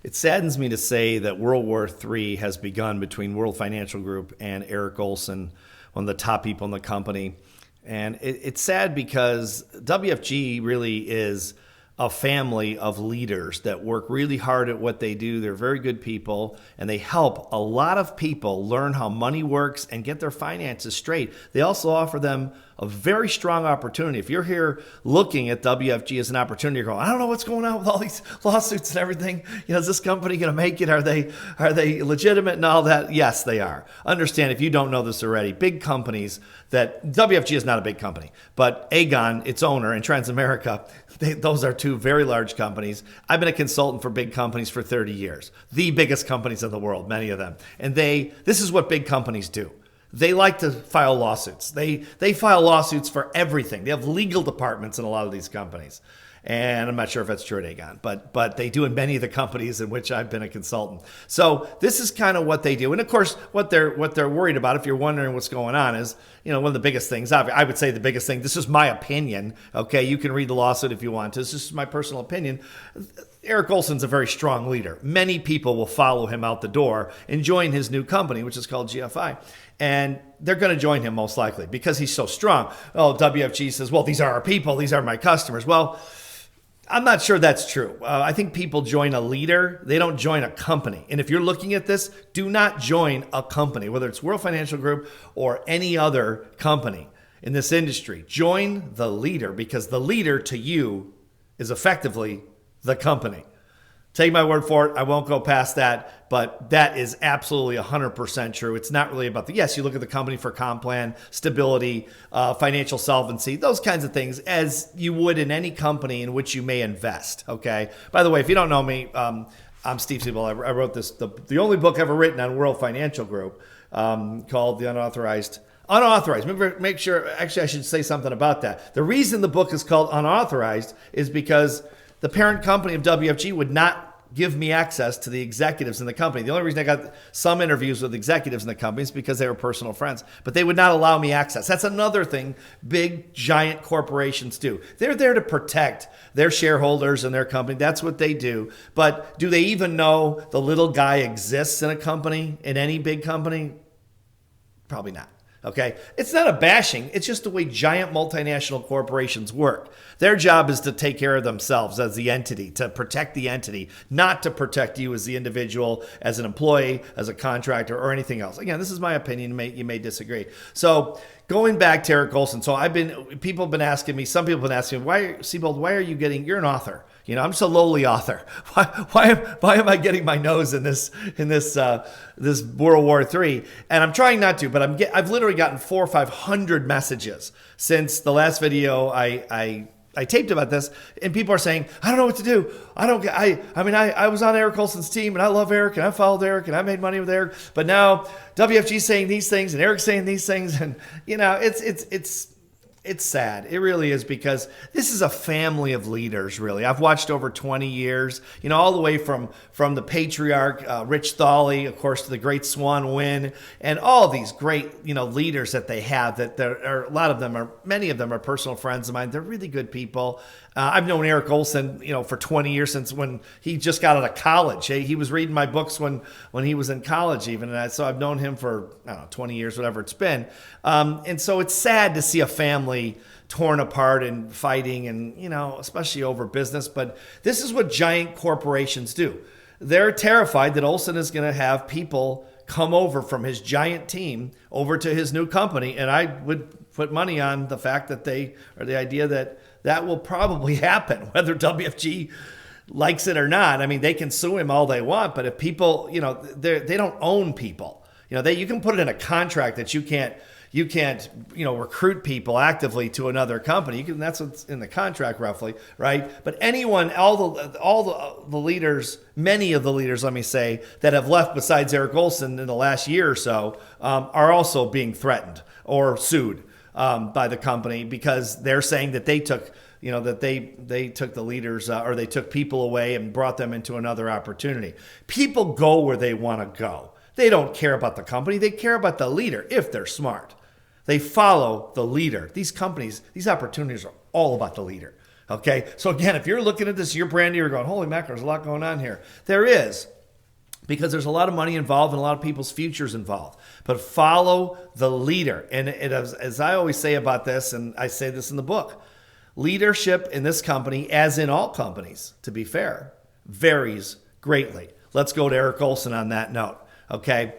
It saddens me to say that World War III has begun between World Financial Group and Eric Olson, one of the top people in the company. And it's sad because WFG really is a family of leaders that work really hard at what they do. They're very good people, and they help a lot of people learn how money works and get their finances straight. They also offer them a very strong opportunity. If you're here looking at WFG as an opportunity, you're going, I don't know what's going on with all these lawsuits and everything. Is this company going to make it? Are they legitimate and all that? Yes, they are. Understand, if you don't know this already, big companies that WFG is not a big company, but Aegon, its owner, and Transamerica, those are two very large companies. I've been a consultant for big companies for 30 years, the biggest companies in the world, many of them. And this is what big companies do. They like to file lawsuits. They file lawsuits for everything. They have legal departments in a lot of these companies. And I'm not sure if that's true at Aegon, but they do in many of the companies in which I've been a consultant. So this is kind of what they do. And of course, what they're worried about, if you're wondering what's going on, is, one of the biggest things, I would say the biggest thing, this is my opinion, okay? You can read the lawsuit if you want to. This is my personal opinion. Eric Olson's a very strong leader. Many people will follow him out the door and join his new company, which is called GFI. And they're going to join him most likely because he's so strong. Oh, WFG says, well, these are our people. These are my customers. Well, I'm not sure that's true. I think people join a leader. They don't join a company. And if you're looking at this, do not join a company, whether it's World Financial Group or any other company in this industry. Join the leader, because the leader to you is effectively the company. Take my word for it. I won't go past that, but that is absolutely 100% true. It's not really about yes, you look at the company for comp plan, stability, financial solvency, those kinds of things, as you would in any company in which you may invest, okay? By the way, if you don't know me, I'm Steve Siebel. I wrote the only book ever written on World Financial Group, called The Unauthorized. Make sure, actually I should say something about that. The reason the book is called Unauthorized is because the parent company of WFG would not give me access to the executives in the company. The only reason I got some interviews with executives in the company is because they were personal friends, but they would not allow me access. That's another thing big, giant corporations do. They're there to protect their shareholders and their company. That's what they do. But do they even know the little guy exists in a company, in any big company? Probably not. Okay, it's not a bashing. It's just the way giant multinational corporations work. Their job is to take care of themselves as the entity, to protect the entity, not to protect you as the individual, as an employee, as a contractor, or anything else. Again, this is my opinion. You may disagree. So going back to Eric Olson. So people have been asking me, some people have been asking me, you're an author. I'm just a lowly author. Why am I getting my nose in this World War III? And I'm trying not to, but I've literally gotten 400 or 500 messages since the last video I taped about this, and people are saying, I don't know what to do. I was on Eric Olson's team, and I love Eric, and I followed Eric, and I made money with Eric, but now WFG's saying these things, and Eric's saying these things, and it's sad. It really is, because this is a family of leaders, really. I've watched over 20 years, all the way from the patriarch, Rich Thawley, of course, to the great Swan Wynn, and all these great, leaders that they have, that many of them are personal friends of mine. They're really good people. I've known Eric Olson, for 20 years, since when he just got out of college. He was reading my books when he was in college even. And so I've known him for, 20 years, whatever it's been. And so it's sad to see a family torn apart and fighting, and, especially over business. But this is what giant corporations do. They're terrified that Olson is going to have people come over from his giant team over to his new company. And I would put money on the fact that the idea that will probably happen, whether WFG likes it or not. I mean, they can sue him all they want, but if people, they don't own people. You can put it in a contract that you can't recruit people actively to another company. That's what's in the contract, roughly, right? But anyone, all the leaders, many of the leaders, let me say, that have left besides Eric Olson in the last year or so, are also being threatened or sued by the company, because they're saying that they took, they took the leaders or they took people away and brought them into another opportunity. People go where they want to go. They don't care about the company. They care about the leader if they're smart. They follow the leader. These companies, these opportunities are all about the leader. Okay, so again, if you're looking at this, you're brand new, you're going, holy mackerel, there's a lot going on here. There is, because there's a lot of money involved and a lot of people's futures involved. But follow the leader. And as I always say about this, and I say this in the book, leadership in this company, as in all companies, to be fair, varies greatly. Let's go to Eric Olson on that note, okay?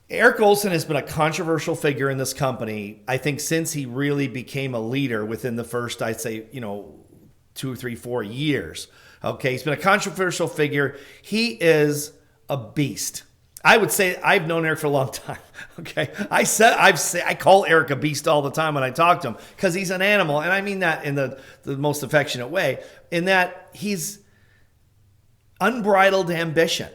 Eric Olson has been a controversial figure in this company, I think, since he really became a leader within the first, I'd say, 2, 3, 4 years. Okay, he's been a controversial figure. He is a beast. I would say I've known Eric for a long time. Okay, I call Eric a beast all the time when I talk to him because he's an animal, and I mean that in the most affectionate way. In that he's unbridled ambition,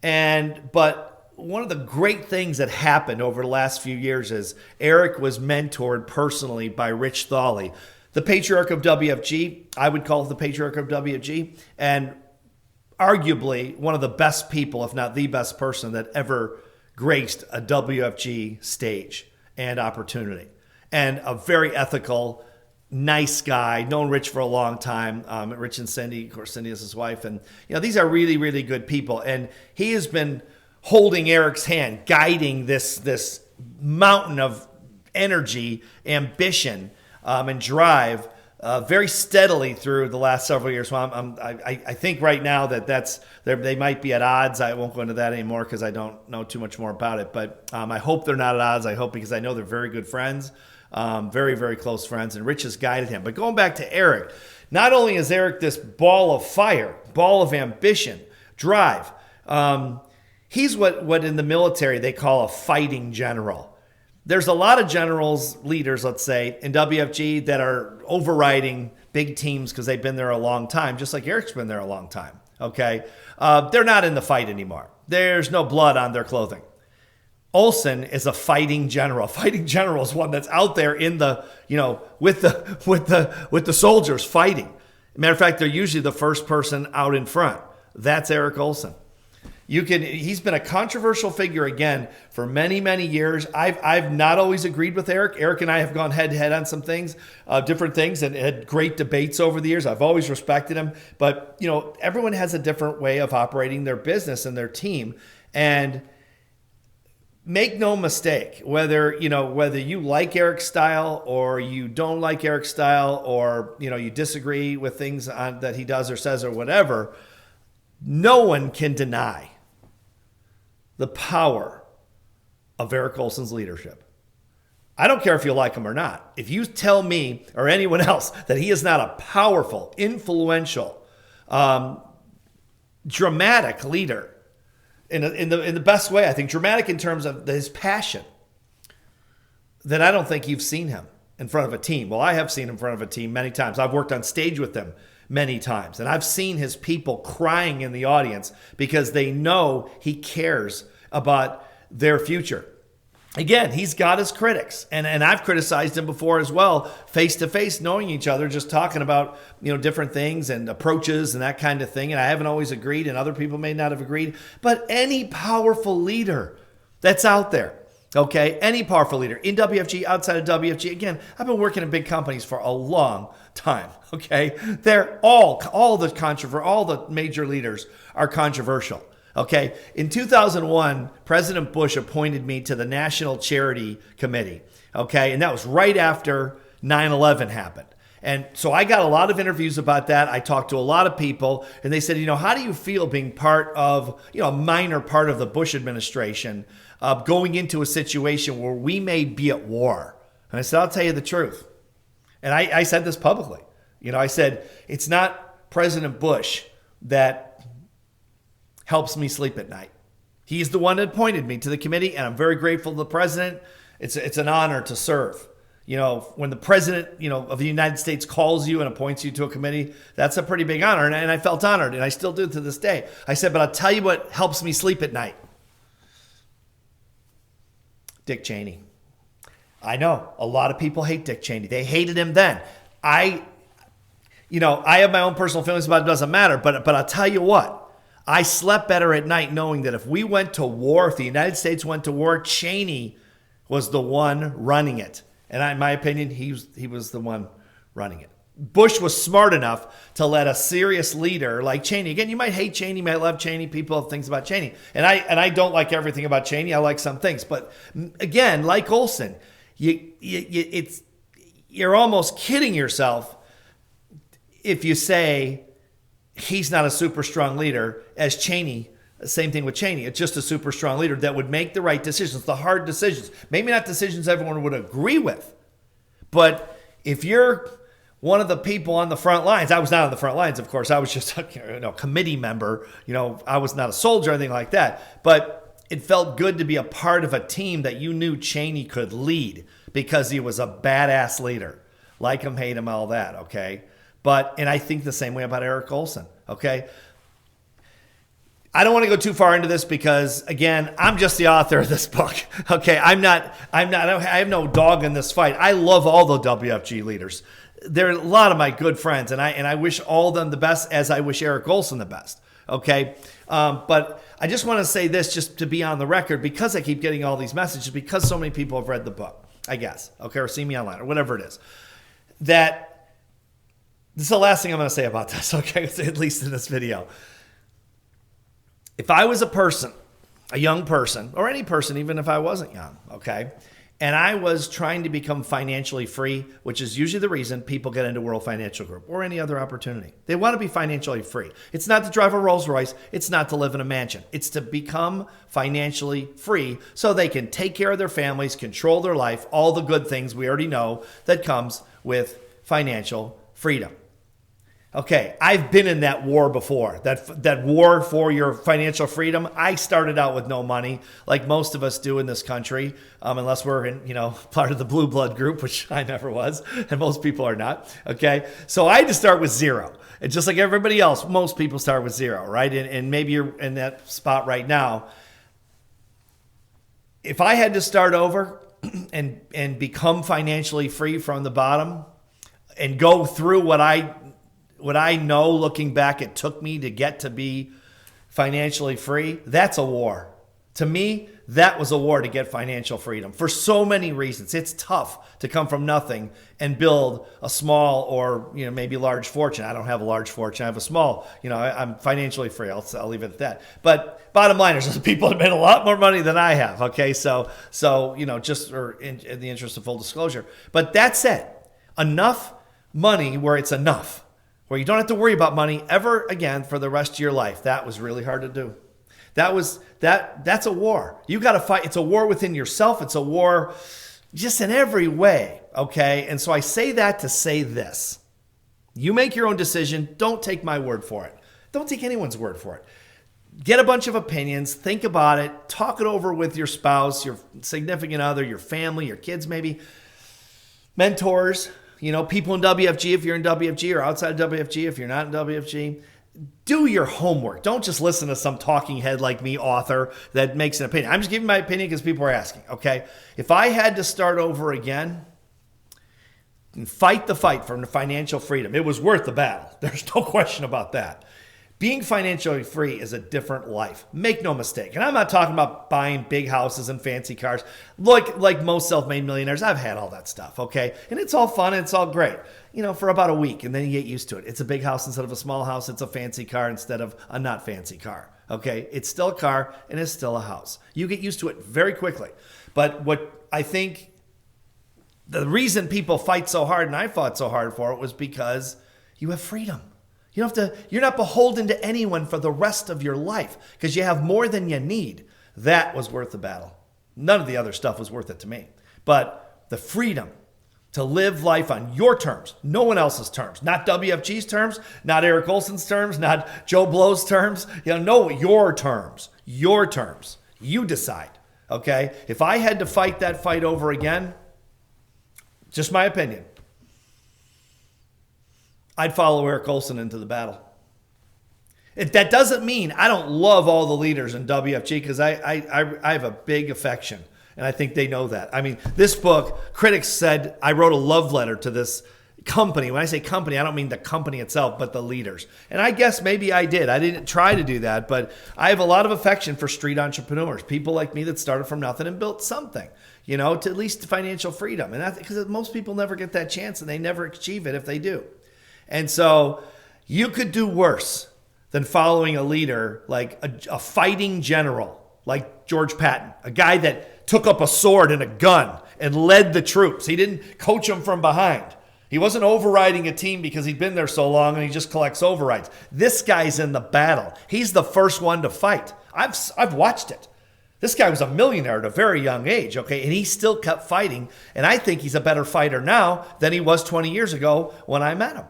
but one of the great things that happened over the last few years is Eric was mentored personally by Rich Thawley, the patriarch of WFG. I would call it the patriarch of WFG, and arguably one of the best people, if not the best person that ever graced a WFG stage and opportunity. And a very ethical, nice guy, known Rich for a long time. Rich and Cindy, of course, Cindy is his wife. And these are really, really good people. And he has been holding Eric's hand, guiding this mountain of energy, ambition, and drive very steadily through the last several years. So I think right now they might be at odds. I won't go into that anymore because I don't know too much more about it. But I hope they're not at odds. I hope because I know they're very good friends, very, very close friends, and Rich has guided him. But going back to Eric, not only is Eric this ball of fire, ball of ambition, drive, he's what in the military they call a fighting general. There's a lot of generals, leaders, let's say, in WFG that are overriding big teams because they've been there a long time, just like Eric's been there a long time, okay? They're not in the fight anymore. There's no blood on their clothing. Olson is a fighting general. Fighting general is one that's out there in the, with the soldiers fighting. Matter of fact, they're usually the first person out in front. That's Eric Olson. He's been a controversial figure again for many, many years. I've not always agreed with Eric. Eric and I have gone head to head on some things, different things, and had great debates over the years. I've always respected him, but everyone has a different way of operating their business and their team. And make no mistake, whether you like Eric's style or you don't like Eric's style, or you disagree with things that he does or says or whatever, no one can deny the power of Eric Olson's leadership. I don't care if you like him or not. If you tell me or anyone else that he is not a powerful, influential, dramatic leader in the best way, I think dramatic in terms of his passion, then I don't think you've seen him in front of a team. Well, I have seen him in front of a team many times. I've worked on stage with them many times. And I've seen his people crying in the audience because they know he cares about their future. Again, he's got his critics. And I've criticized him before as well, face to face, knowing each other, just talking about, different things and approaches and that kind of thing. And I haven't always agreed, and other people may not have agreed. But any powerful leader that's out there, okay, any powerful leader in WFG, outside of WFG, again, I've been working in big companies for a long time, okay? They're all the major leaders are controversial, okay? In 2001, President Bush appointed me to the National Charity Committee, okay? And that was right after 9/11 happened. And so I got a lot of interviews about that. I talked to a lot of people, and they said, how do you feel being part of, a minor part of the Bush administration, going into a situation where we may be at war? And I said, I'll tell you the truth. And I said this publicly. I said, it's not President Bush that helps me sleep at night. He's the one that appointed me to the committee, and I'm very grateful to the president. It's an honor to serve. When the president, of the United States calls you and appoints you to a committee, that's a pretty big honor. And I felt honored, and I still do to this day. I said, but I'll tell you what helps me sleep at night. Dick Cheney. I know a lot of people hate Dick Cheney. They hated him then. I have my own personal feelings about it. It doesn't matter. But I'll tell you what, I slept better at night knowing that if we went to war, if the United States went to war, Cheney was the one running it. And in my opinion, he was the one running it. Bush was smart enough to let a serious leader like Cheney, again, you might hate Cheney, you might love Cheney, people have things about Cheney. And I don't like everything about Cheney. I like some things. But again, like Olson, you're almost kidding yourself if you say he's not a super strong leader as Cheney. Same thing with Cheney. It's just a super strong leader that would make the right decisions, the hard decisions. Maybe not decisions everyone would agree with. But if you're one of the people on the front lines, I was not on the front lines, of course. I was just a committee member. I was not a soldier or anything like that. But it felt good to be a part of a team that you knew Cheney could lead because he was a badass leader. Like him, hate him, all that, okay? And I think the same way about Eric Olson, okay? I don't want to go too far into this because, again, I'm just the author of this book. Okay, I have no dog in this fight. I love all the WFG leaders. They're a lot of my good friends, and I wish all of them the best as I wish Eric Olson the best. Okay, but I just want to say this just to be on the record because I keep getting all these messages because so many people have read the book, I guess, okay, or see me online or whatever it is. That this is the last thing I'm going to say about this, okay, at least in this video. If I was a person, a young person, or any person, even if I wasn't young, okay, and I was trying to become financially free, which is usually the reason people get into World Financial Group or any other opportunity. They want to be financially free. It's not to drive a Rolls Royce. It's not to live in a mansion. It's to become financially free so they can take care of their families, control their life, all the good things we already know that comes with financial freedom. Okay, I've been in that war before, that war for your financial freedom. I started out with no money, like most of us do in this country, unless we're in, part of the blue blood group, which I never was, and most people are not, okay? So I had to start with zero. And just like everybody else, most people start with zero, right? And maybe you're in that spot right now. If I had to start over and become financially free from the bottom and go through what I know looking back it took me to get to be financially free, that's a war. To me, that was a war to get financial freedom for so many reasons. It's tough to come from nothing and build a small or maybe large fortune. I don't have a large fortune. I have a small, I'm financially free. I'll leave it at that. But bottom line is people have made a lot more money than I have. Okay, so just in the interest of full disclosure. But that said, enough money where it's enough. Where you don't have to worry about money ever again for the rest of your life. That was really hard to do. That's a war. You got to fight. It's a war within yourself. It's a war just in every way, okay? And so I say that to say this. You make your own decision. Don't take my word for it. Don't take anyone's word for it. Get a bunch of opinions. Think about it. Talk it over with your spouse, your significant other, your family, your kids maybe, mentors, people in WFG, if you're in WFG, or outside WFG, if you're not in WFG. Do your homework. Don't just listen to some talking head like me, author, that makes an opinion. I'm just giving my opinion because people are asking, okay? If I had to start over again and fight the fight for financial freedom, it was worth the battle. There's no question about that. Being financially free is a different life. Make no mistake. And I'm not talking about buying big houses and fancy cars. Like most self-made millionaires, I've had all that stuff, okay? And it's all fun and it's all great, for about a week. And then you get used to it. It's a big house instead of a small house. It's a fancy car instead of a not fancy car, okay? It's still a car and it's still a house. You get used to it very quickly. But what I think the reason people fight so hard, and I fought so hard for it, was because you have freedom. You're not beholden to anyone for the rest of your life because you have more than you need. That was worth the battle. None of the other stuff was worth it to me. But the freedom to live life on your terms, no one else's terms, not WFG's terms, not Eric Olson's terms, not Joe Blow's terms, no, your terms, you decide, okay? If I had to fight that fight over again, just my opinion, I'd follow Eric Olson into the battle. That doesn't mean I don't love all the leaders in WFG because I have a big affection, and I think they know that. I mean, this book, critics said I wrote a love letter to this company. When I say company, I don't mean the company itself, but the leaders. And I guess maybe I did. I didn't try to do that, but I have a lot of affection for street entrepreneurs, people like me that started from nothing and built something, to at least financial freedom. And that's because most people never get that chance and they never achieve it if they do. And so you could do worse than following a leader like a fighting general like George Patton, a guy that took up a sword and a gun and led the troops. He didn't coach them from behind. He wasn't overriding a team because he'd been there so long and he just collects overrides. This guy's in the battle. He's the first one to fight. I've watched it. This guy was a millionaire at a very young age, okay? And he still kept fighting. And I think he's a better fighter now than he was 20 years ago when I met him.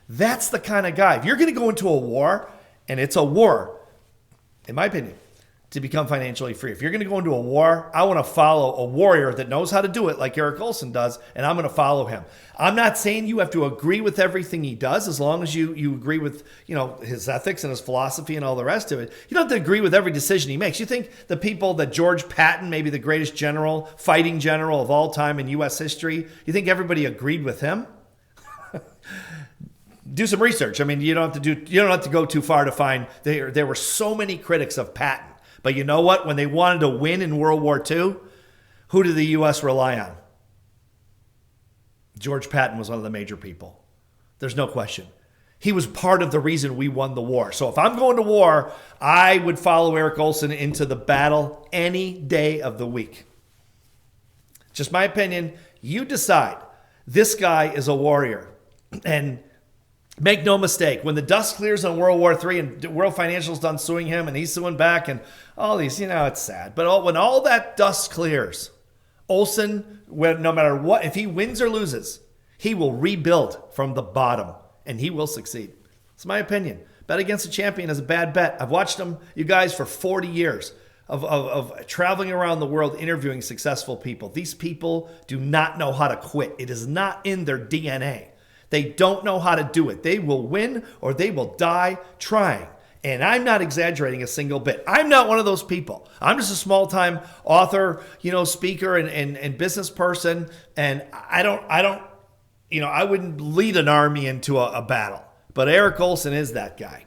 That's the kind of guy. If you're going to go into a war, and it's a war, in my opinion, to become financially free. If you're going to go into a war, I want to follow a warrior that knows how to do it like Eric Olson does, and I'm going to follow him. I'm not saying you have to agree with everything he does as long as you agree with, his ethics and his philosophy and all the rest of it. You don't have to agree with every decision he makes. You think the people that George Patton, maybe the greatest fighting general of all time in U.S. history, you think everybody agreed with him? Do some research. I mean, you don't have to go too far to find there were so many critics of Patton. But you know what? When they wanted to win in World War II, who did the U.S. rely on? George Patton was one of the major people. There's no question. He was part of the reason we won the war. So if I'm going to war, I would follow Eric Olson into the battle any day of the week. Just my opinion. You decide. This guy is a warrior. And make no mistake, when the dust clears on World War III and World Financial's done suing him and he's suing back and all these, it's sad. But when all that dust clears, Olson, no matter what, if he wins or loses, he will rebuild from the bottom and he will succeed. It's my opinion. Bet against a champion is a bad bet. I've watched him, you guys, for 40 years of traveling around the world interviewing successful people. These people do not know how to quit. It is not in their DNA. They don't know how to do it. They will win or they will die trying. And I'm not exaggerating a single bit. I'm not one of those people. I'm just a small-time author, speaker and business person. And I wouldn't lead an army into a battle. But Eric Olson is that guy.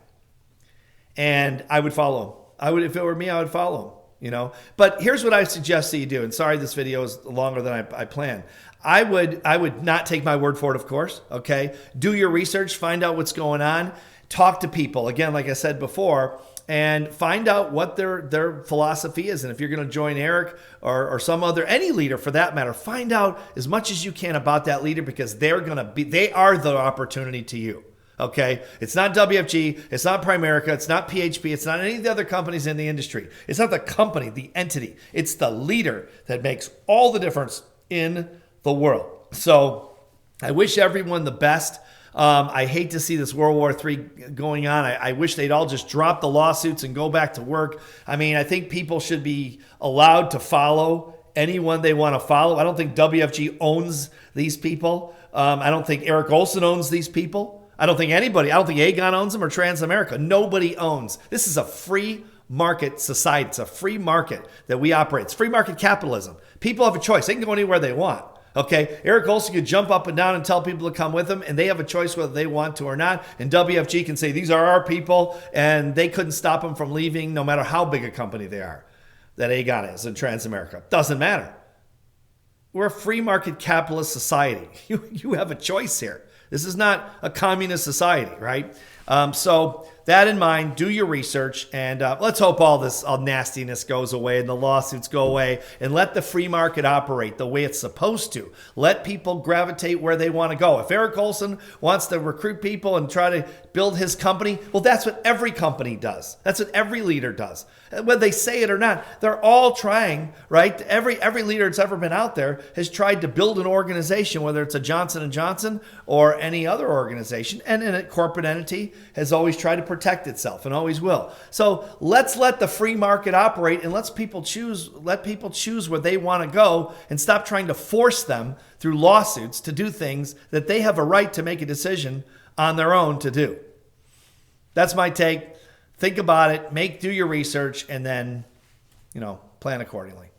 And I would follow him. If it were me, I would follow him. But here's what I suggest that you do. And sorry, this video is longer than I planned. I would not take my word for it, of course. Okay. Do your research, find out what's going on, talk to people. Again, like I said before, and find out what their philosophy is. And if you're going to join Eric or any leader for that matter, find out as much as you can about that leader because they are the opportunity to you. Okay. It's not WFG. It's not Primerica. It's not PHP. It's not any of the other companies in the industry. It's not the company, the entity. It's the leader that makes all the difference in the world. So I wish everyone the best. I hate to see this World War III going on. I wish they'd all just drop the lawsuits and go back to work. I mean, I think people should be allowed to follow anyone they want to follow. I don't think WFG owns these people. I don't think Eric Olson owns these people. I don't think anybody. I don't think Aegon owns them or Transamerica. Nobody owns. This is a free market society. It's a free market that we operate. It's free market capitalism. People have a choice. They can go anywhere they want. Okay, Eric Olson could jump up and down and tell people to come with him, and they have a choice whether they want to or not. And WFG can say, these are our people, and they couldn't stop them from leaving no matter how big a company they are, that Aegon is and Transamerica. Doesn't matter. We're a free market capitalist society. You have a choice here. This is not a communist society, right? So that in mind, do your research, and let's hope all nastiness goes away and the lawsuits go away, and let the free market operate the way it's supposed to. Let people gravitate where they want to go. If Eric Olson wants to recruit people and try to build his company, well, that's what every company does. That's what every leader does. Whether they say it or not, they're all trying, right? Every leader that's ever been out there has tried to build an organization, whether it's a Johnson & Johnson or any other organization, and in a corporate entity has always tried to protect itself and always will. So let's let the free market operate and let people choose where they want to go and stop trying to force them through lawsuits to do things that they have a right to make a decision on their own to do. That's my take. Think about it, do your research, and then, plan accordingly.